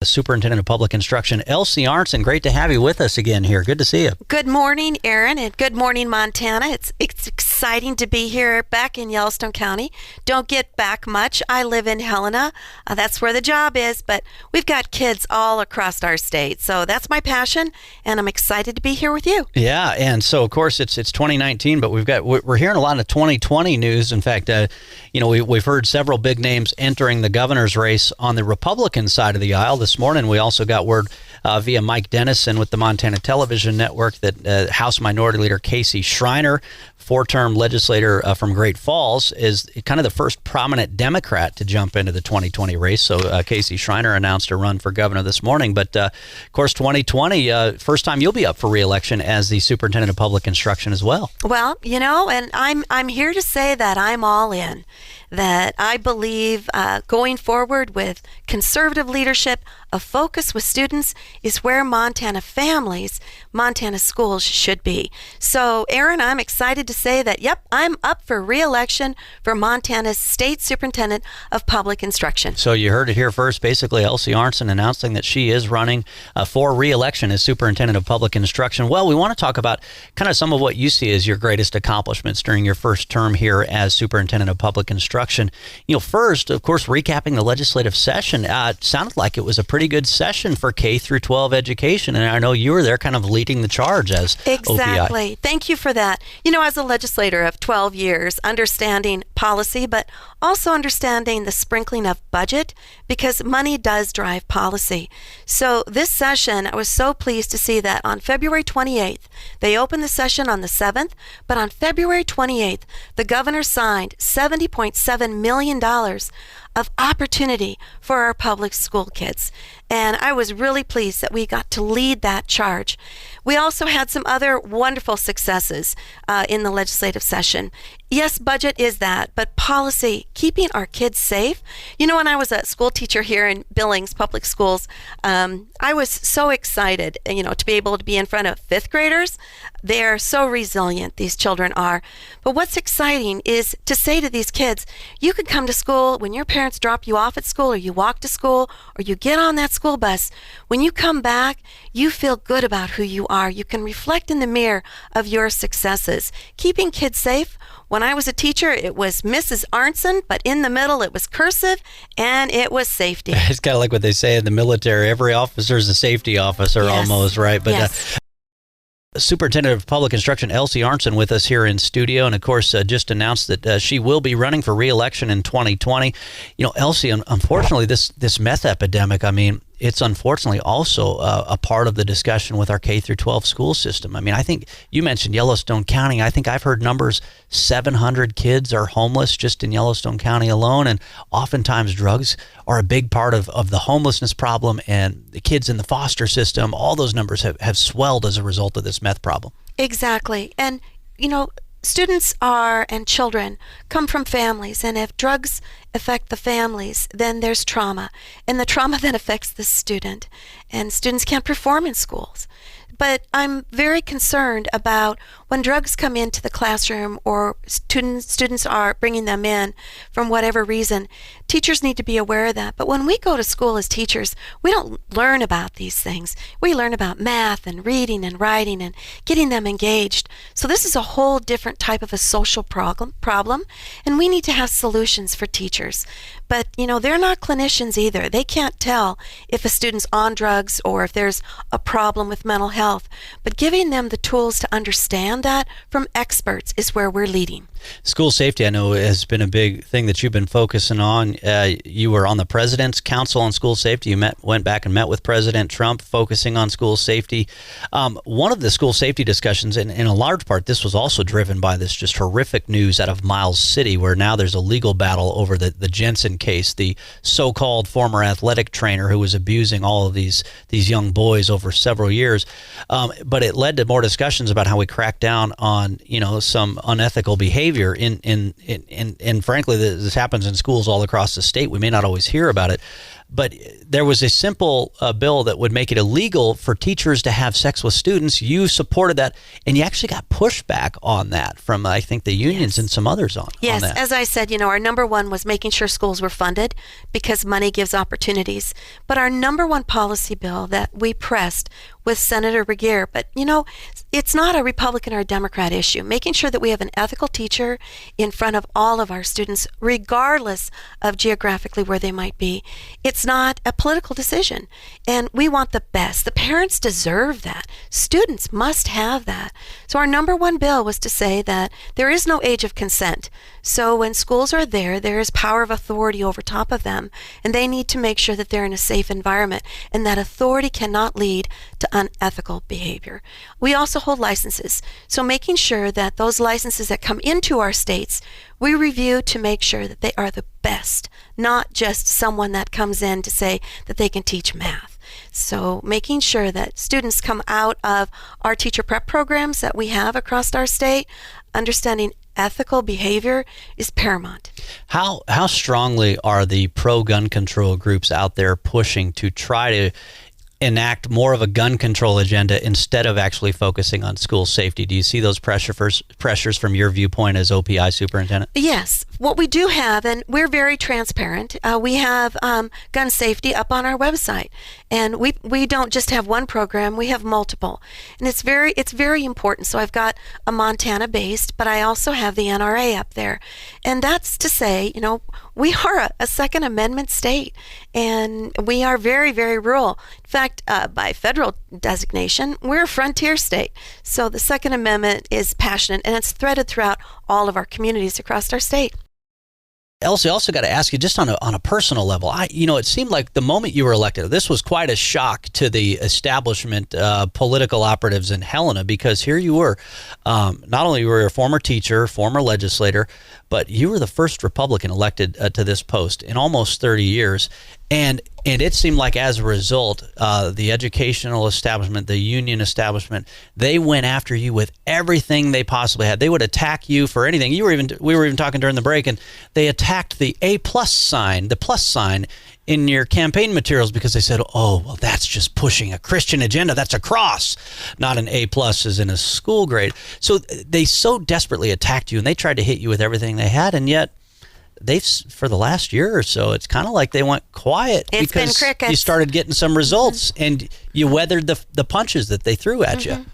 Superintendent of Public Instruction, Elsie Arntzen. Great to have you with us again here. Good to see you. Good morning, Aaron, and good morning, Montana. It's exciting to be here back in Yellowstone County. Don't get back much. I live in Helena. That's where the job is, but we've got kids all across our state. So that's my passion, and I'm excited to be here with you. Yeah, and so, of course, it's 2019, but we're hearing a lot of 2020 news. In fact, we've heard several big names entering the governor's race on the Republican side of the aisle. This morning, we also got word via Mike Dennison with the Montana Television Network that House Minority Leader Casey Schreiner, four-term legislator from Great Falls, is kind of the first prominent Democrat to jump into the 2020 race. So Casey Schreiner announced a run for governor this morning. But, of course, 2020, first time you'll be up for re-election as the Superintendent of Public Instruction as well. Well, and I'm here to say that I'm all in, that I believe going forward with conservative leadership, a focus with students is where Montana families, Montana schools should be. So, Aaron, I'm excited to say that, yep, I'm up for re-election for Montana's State Superintendent of Public Instruction. So you heard it here first. Basically, Elsie Arntzen announcing that she is running for re-election as Superintendent of Public Instruction. Well, we want to talk about kind of some of what you see as your greatest accomplishments during your first term here as Superintendent of Public Instruction. First, of course, recapping the legislative session. It sounded like it was a pretty good session for K through 12 education, and I know you were there kind of leading the charge as Exactly. OPI. Thank you for that. As a legislator of 12 years, understanding policy, but also understanding the sprinkling of budget, because money does drive policy. So this session, I was so pleased to see that on February 28th, they opened the session on the 7th, but on February 28th, the governor signed $70.7 million of opportunity for our public school kids. And I was really pleased that we got to lead that charge. We also had some other wonderful successes in the legislative session. Yes, budget is that, but policy, keeping our kids safe. When I was a school teacher here in Billings Public Schools, I was so excited, to be able to be in front of fifth graders. They're so resilient, these children are. But what's exciting is to say to these kids, you could come to school when your parents drop you off at school, or you walk to school, or you get on that school bus. When you come back, you feel good about who you are. You can reflect in the mirror of your successes. Keeping kids safe. When I was a teacher, it was Mrs. Arntzen, but in the middle, it was cursive, and it was safety. It's kind of like what they say in the military. Every officer is a safety officer, yes. Almost, right? But yes. Superintendent of Public Instruction Elsie Arntzen with us here in studio, and of course just announced that she will be running for re-election in 2020. Elsie, unfortunately, this meth epidemic, it's unfortunately also a part of the discussion with our K through 12 school system. I think you mentioned Yellowstone County. I think I've heard numbers 700 kids are homeless just in Yellowstone County alone, and oftentimes drugs are a big part of the homelessness problem, and the kids in the foster system, all those numbers have swelled as a result of this meth problem. Exactly. And, students and children come from families, and if drugs affect the families, then there's trauma, and the trauma then affects the student, and students can't perform in schools. But I'm very concerned about when drugs come into the classroom, or students are bringing them in from whatever reason. Teachers need to be aware of that. But when we go to school as teachers, we don't learn about these things. We learn about math and reading and writing and getting them engaged. So this is a whole different type of a social problem, and we need to have solutions for teachers. But, they're not clinicians either. They can't tell if a student's on drugs or if there's a problem with mental health. But giving them the tools to understand that from experts is where we're leading. School safety, I know, has been a big thing that you've been focusing on. You were on the President's Council on School Safety. You went back and met with President Trump, focusing on school safety. One of the school safety discussions, and in a large part, this was also driven by this just horrific news out of Miles City, where now there's a legal battle over the Jensen case, the so-called former athletic trainer who was abusing all of these young boys over several years. But it led to more discussions about how we crack down on some unethical behavior. And frankly, this happens in schools all across the state. We may not always hear about it. but there was a simple bill that would make it illegal for teachers to have sex with students. You supported that, and you actually got pushback on that from, I think, the unions and some others on that. Yes, as I said, our number one was making sure schools were funded because money gives opportunities. But our number one policy bill that we pressed with Senator Regier, but it's not a Republican or a Democrat issue. Making sure that we have an ethical teacher in front of all of our students, regardless of geographically where they might be. It's not a political decision, and we want the best. The parents deserve that. Students must have that. So our number one bill was to say that there is no age of consent. So when schools are there is power of authority over top of them, and they need to make sure that they're in a safe environment, and that authority cannot lead to unethical behavior. We also hold licenses, so making sure that those licenses that come into our states, we review to make sure that they are the best, not just someone that comes in to say that they can teach math. So making sure that students come out of our teacher prep programs that we have across our state, understanding ethical behavior is paramount. How strongly are the pro-gun control groups out there pushing to try to enact more of a gun control agenda instead of actually focusing on school safety? Do you see those pressures from your viewpoint as OPI superintendent? Yes. What we do have, and we're very transparent, we have gun safety up on our website. And we don't just have one program, we have multiple. And it's very important. So I've got a Montana-based, but I also have the NRA up there. And that's to say, we are a Second Amendment state, and we are very, very rural. In fact, by federal designation, we're a frontier state. So the Second Amendment is passionate, and it's threaded throughout all of our communities across our state. Elsie, I also got to ask you, just on a personal level, it seemed like the moment you were elected, this was quite a shock to the establishment political operatives in Helena, because here you were, not only were you a former teacher, former legislator, but you were the first Republican elected to this post in almost 30 years. And it seemed like as a result, the educational establishment, the union establishment, they went after you with everything they possibly had. They would attack you for anything. We were even talking during the break, and they attacked the A+ sign, the plus sign in your campaign materials, because they said, oh, well, that's just pushing a Christian agenda. That's a cross, not an A+ as in a school grade. So they so desperately attacked you, and they tried to hit you with everything they had, and yet for the last year or so, it's kind of like they went quiet. It's because been crickets. You started getting some results, and you weathered the punches that they threw at you.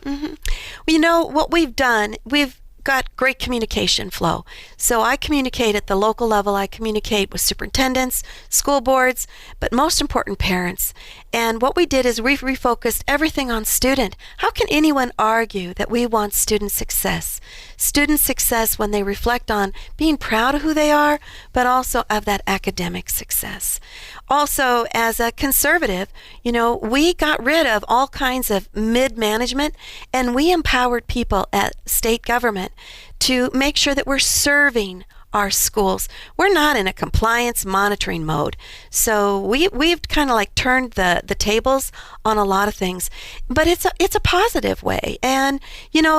Well, what we've done, we've got great communication flow. So I communicate at the local level. I communicate with superintendents, school boards, but most important, parents. And what we did is we refocused everything on student. How can anyone argue that we want student success? Student success when they reflect on being proud of who they are, but also of that academic success. Also, as a conservative, we got rid of all kinds of mid-management, and we empowered people at state government to make sure that we're serving our schools. We're not in a compliance monitoring mode. So we've kind of like turned the tables on a lot of things, but it's a positive way. And,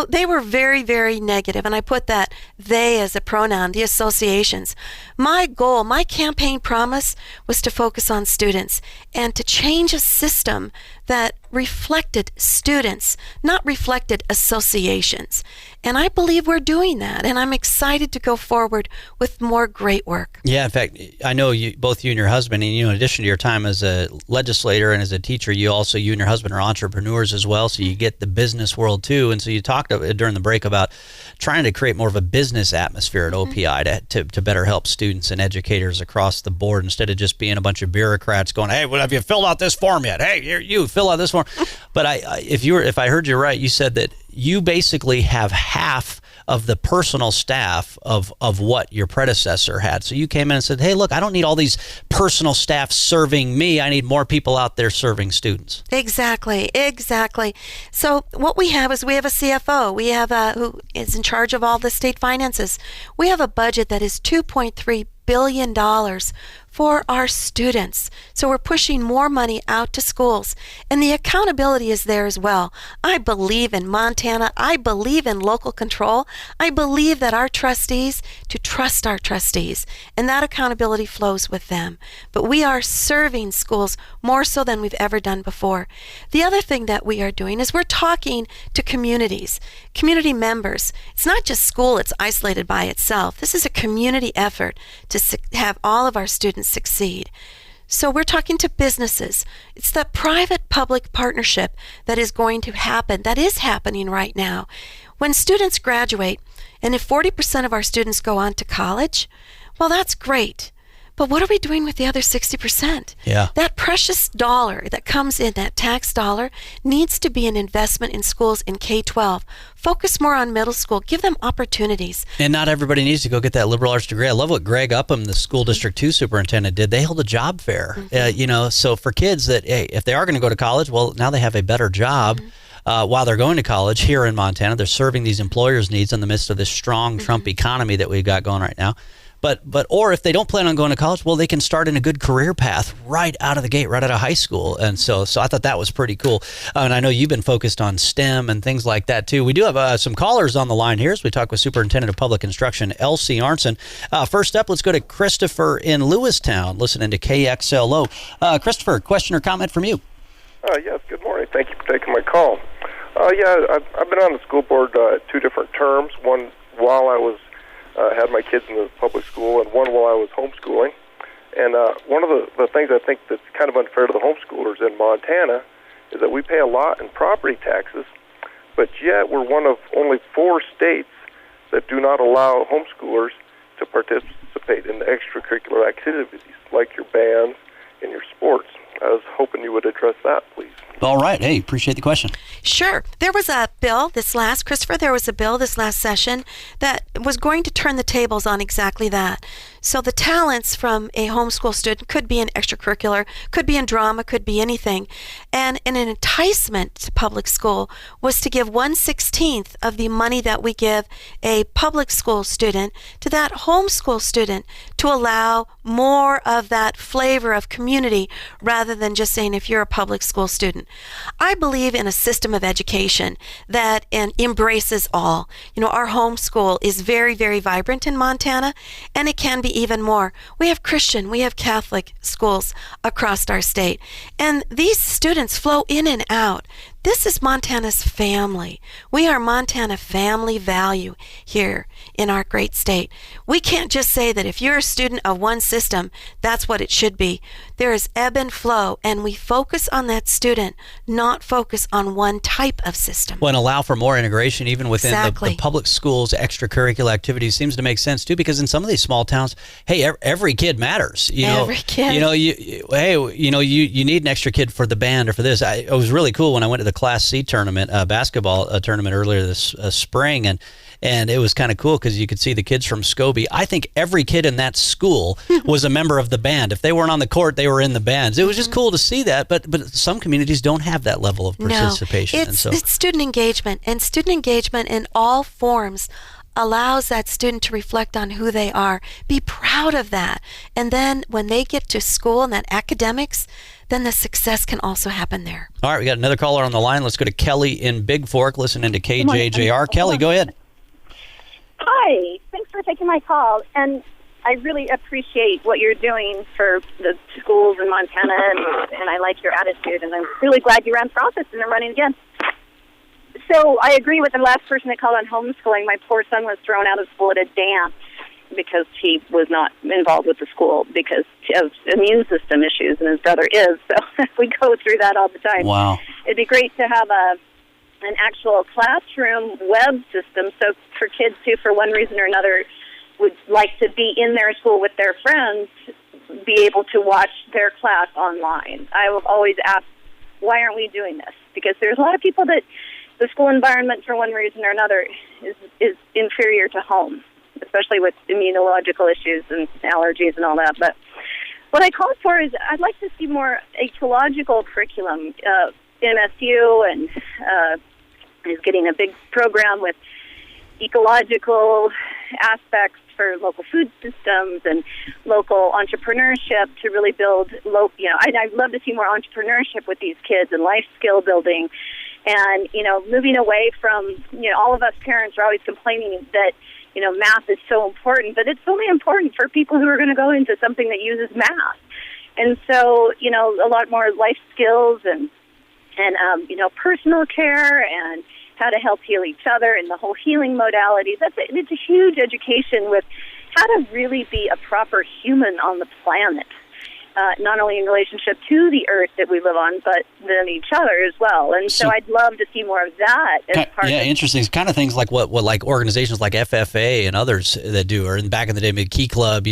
they were very, very negative. And I put that they as a pronoun, the associations. My goal, my campaign promise was to focus on students and to change a system that reflected students, not reflected associations. And I believe we're doing that, and I'm excited to go forward with more great work. Yeah, in fact, I know both you and your husband, and in addition to your time as a legislator and as a teacher, you and your husband are entrepreneurs as well, so you get the business world too. And so you talked during the break about trying to create more of a business atmosphere at OPI to better help students and educators across the board, instead of just being a bunch of bureaucrats going, hey, well, have you filled out this form yet? Hey, here, you fill out this form. But if I heard you right, you said that you basically have half of the personal staff of what your predecessor had. So you came in and said, hey, look, I don't need all these personal staff serving me. I need more people out there serving students. Exactly. So what we have is we have a CFO. We have who is in charge of all the state finances. We have a budget that is $2.3 billion for our students. So we're pushing more money out to schools, and the accountability is there as well. I believe in Montana. I believe in local control. I believe that our trustees to trust our trustees, and that accountability flows with them. But we are serving schools more so than we've ever done before. The other thing that we are doing is we're talking to communities, community members. It's not just school, it's isolated by itself. This is a community effort to have all of our students succeed. So we're talking to businesses. It's the private-public partnership that is going to happen, that is happening right now. When students graduate, and if 40% of our students go on to college, well, that's great. But what are we doing with the other 60%? Yeah. That precious dollar that comes in, that tax dollar, needs to be an investment in schools in K-12. Focus more on middle school. Give them opportunities. And not everybody needs to go get that liberal arts degree. I love what Greg Upham, the school district 2 superintendent, did. They held a job fair. So for kids that, hey, if they are going to go to college, well, now they have a better job. While they're going to college here in Montana. They're serving these employers' needs in the midst of this strong Trump economy that we've got going right now. Or if they don't plan on going to college, well, they can start in a good career path right out of the gate, right out of high school. And so I thought that was pretty cool. And I know you've been focused on STEM and things like that, too. We do have some callers on the line here as we talk with Superintendent of Public Instruction, Elsie Arntzen. First up, let's go to Christopher in Lewistown, listening to KXLO. Christopher, question or comment from you? Yes, good morning. Thank you for taking my call. I've been on the school board 2 different terms, one while I was had my kids in the public school, and one while I was homeschooling. And one of the things I think that's kind of unfair to the homeschoolers in Montana is that we pay a lot in property taxes, but yet we're one of only 4 states that do not allow homeschoolers to participate in the extracurricular activities like your bands and your sports. I was hoping you would address that, please. All right. Hey, appreciate the question. Sure. There was a bill there was a bill this last session that was going to turn the tables on exactly that. So the talents from a homeschool student could be in extracurricular, could be in drama, could be anything. And an enticement to public school was to give 1/16 of the money that we give a public school student to that homeschool student to allow more of that flavor of community rather than just saying if you're a public school student. I believe in a system of education that embraces all. Our homeschool is very, very vibrant in Montana, and it can be even more. We have Christian, we have Catholic schools across our state, and these students flow in and out. This is Montana's family. We are Montana family value here in our great state. We can't just say that if you're a student of one system, that's what it should be. There is ebb and flow, and we focus on that student, not focus on one type of system. Well, and allow for more integration even within Exactly. the public schools. Extracurricular activities seems to make sense too, because in some of these small towns, hey, every kid matters. Every kid. You need an extra kid for the band or for this. It was really cool when I went to the Class C tournament, basketball tournament earlier this spring, and it was kind of cool because you could see the kids from Scobie. I think every kid in that school was a member of the band. If they weren't on the court, they were in the bands. It was just cool to see that, but some communities don't have that level of participation. No, it's student engagement, and student engagement in all forms allows that student to reflect on who they are. Be proud of that. And then when they get to school and that academics, then the success can also happen there. All right, we got another caller on the line. Let's go to Kelly in Big Fork, listening to KJJR. Kelly, go ahead. Hi, thanks for taking my call. And I really appreciate what you're doing for the schools in Montana, and I like your attitude, and I'm really glad you ran for office and are running again. So I agree with the last person that called on homeschooling. My poor son was thrown out of school at a dance because he was not involved with the school because of immune system issues, and his brother is. So we go through that all the time. Wow. It'd be great to have an actual classroom web system, so for kids who, for one reason or another, would like to be in their school with their friends, be able to watch their class online. I will always ask, why aren't we doing this? Because there's a lot of people that the school environment, for one reason or another, is inferior to home, especially with immunological issues and allergies and all that. But what I call for is I'd like to see more ecological curriculum. MSU and is getting a big program with ecological aspects for local food systems and local entrepreneurship to really build I'd love to see more entrepreneurship with these kids and life skill building. And, moving away from, all of us parents are always complaining that, math is so important, but it's only important for people who are going to go into something that uses math. And so, a lot more life skills and personal care and how to help heal each other and the whole healing modalities. It's a huge education with how to really be a proper human on the planet. Not only in relationship to the earth that we live on, but then each other as well. And so I'd love to see more of that as part of it. Interesting. It's kind of things like what like organizations like FFA and others that do, or back in the day, maybe Key Club,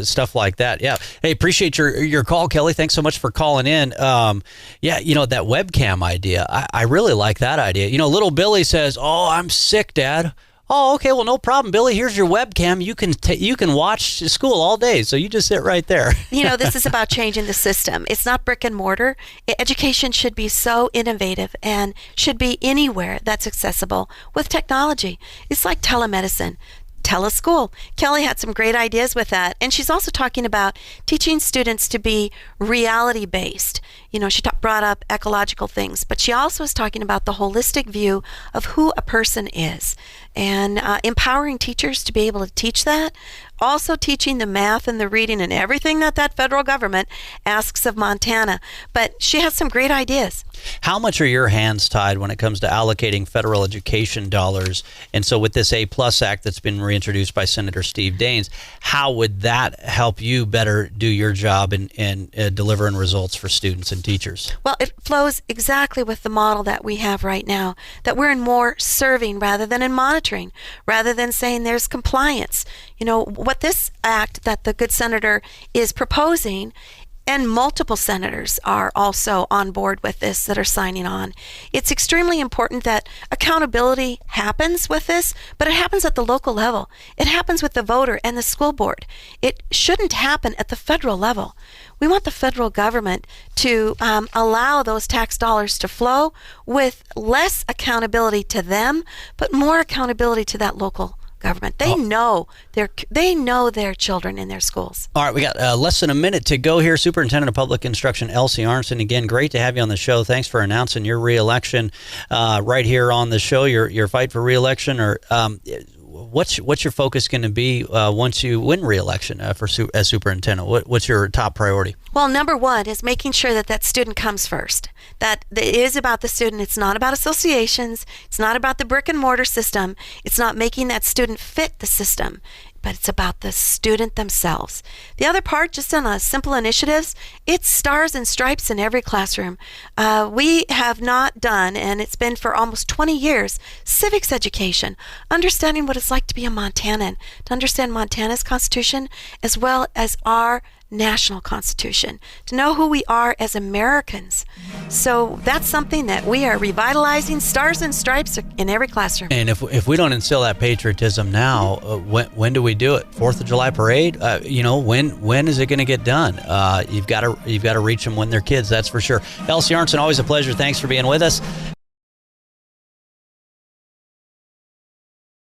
stuff like that. Yeah. Hey, appreciate your call, Kelly. Thanks so much for calling in. That webcam idea, I really like that idea. Little Billy says, "Oh, I'm sick, Dad." Oh, okay. Well, no problem, Billy. Here's your webcam. You can watch school all day. So you just sit right there. This is about changing the system. It's not brick and mortar. Education should be so innovative and should be anywhere that's accessible with technology. It's like telemedicine. Teleschool. Kelly had some great ideas with that. And she's also talking about teaching students to be reality-based. She brought up ecological things, but she also is talking about the holistic view of who a person is and empowering teachers to be able to teach that. Also teaching the math and the reading and everything that federal government asks of Montana. But she has some great ideas. How much are your hands tied when it comes to allocating federal education dollars? And so with this A-Plus Act that's been reintroduced by Senator Steve Daines, how would that help you better do your job and delivering results for students and teachers? Well, it flows exactly with the model that we have right now, that we're in more serving rather than in monitoring, rather than saying there's compliance. What this act that the good senator is proposing, and multiple senators are also on board with this that are signing on. It's extremely important that accountability happens with this, but it happens at the local level. It happens with the voter and the school board. It shouldn't happen at the federal level. We want the federal government to allow those tax dollars to flow with less accountability to them, but more accountability to that local government. They know their children in their schools. All right, we got less than a minute to go here. Superintendent of Public Instruction Elsie Arntzen, again, great to have you on the show. Thanks for announcing your reelection right here on the show. Your fight for reelection, or what's your focus going to be once you win reelection as superintendent? What's your top priority? Well, number one is making sure that student comes first. That it is about the student. It's not about associations. It's not about the brick and mortar system. It's not making that student fit the system, but it's about the student themselves. The other part, just on simple initiatives, it's stars and stripes in every classroom. We have not done, and it's been for almost 20 years, civics education, understanding what it's like to be a Montanan, to understand Montana's Constitution as well as our national Constitution, to know who we are as Americans. So that's something that we are revitalizing, stars and stripes in every classroom. And if we don't instill that patriotism now, when do we do it? 4th of July parade? When is it going to get done? You've got to reach them when they're kids, that's for sure. Elsie Arntzen, always a pleasure. Thanks for being with us.